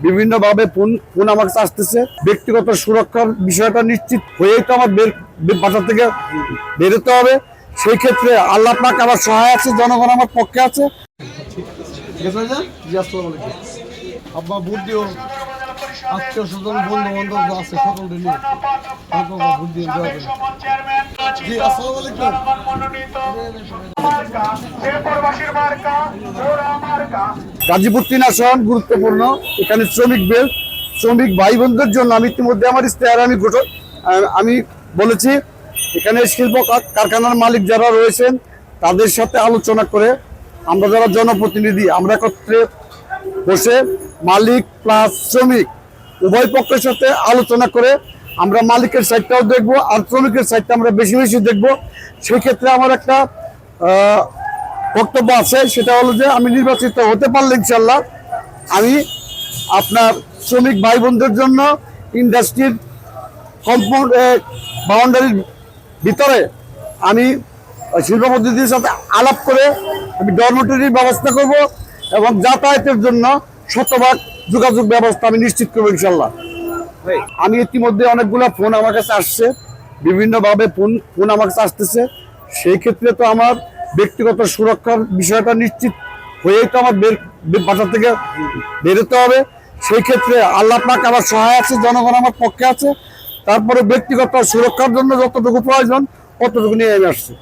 বিভিন্নভাবে ফোন আমার কাছে আসতেছে। ব্যক্তিগত সুরক্ষার বিষয়টা নিশ্চিত হয়েই তো আমার বাসা থেকে বেরোতে হবে। সেই ক্ষেত্রে আল্লাহ পাক আমার সহায় আছে, জনগণ আমার পক্ষে আছে। আব্বা বুদ্ধি আত্মীয় স্বজন বন্ধু বান্ধব আছে সকলকে নিয়ে বুদ্ধি জি আসসালামু আলাইকুম। গাজীপুর 3 আসন গুরুত্বপূর্ণ। এখানে শ্রমিক ভাই বোনদের জন্য আমি ইতিমধ্যে আমার ইশতেহার আমি বলেছি, এখানে শিল্প কারখানার মালিক যারা রয়েছেন তাদের সাথে আলোচনা করে আমরা যারা জনপ্রতিনিধি আমরা একত্রে বসে মালিক প্লাস শ্রমিক উভয় পক্ষের সাথে আলোচনা করে আমরা মালিকের সাইডটাও দেখবো আর শ্রমিকের সাইডটা আমরা বেশি বেশি দেখবো। সেই ক্ষেত্রে আমার একটা বক্তব্য আছে, সেটা হলো যে আমি নির্বাচিত হতে পারলে ইনশাল্লাহ আমি আপনার শ্রমিক ভাই বোনদের জন্য ইন্ডাস্ট্রির কম্পাউন্ড বাউন্ডারির ভিতরে আমি শিল্পপতিদের সাথে আলাপ করে আমি ডরমেটরির ব্যবস্থা করব এবং যাতায়াতের জন্য শতভাগ যোগাযোগ ব্যবস্থা আমি নিশ্চিত করবো ইনশাল্লাহ। আমি ইতিমধ্যে অনেকগুলো ফোন আমার কাছে আসছে, বিভিন্নভাবে ফোন আমার কাছে আসতেছে। সেই ক্ষেত্রে তো আমার ব্যক্তিগত সুরক্ষার বিষয়টা নিশ্চিত হয়েই তো আমার বাসা থেকে বেরোতে হবে। সেই ক্ষেত্রে আল্লাহ পাক আমার সহায় আছে, জনগণ আমার পক্ষে আছে। তারপরে ব্যক্তিগত সুরক্ষার জন্য যতটুকু প্রয়োজন ততটুকু নিয়ে আমি আসছি।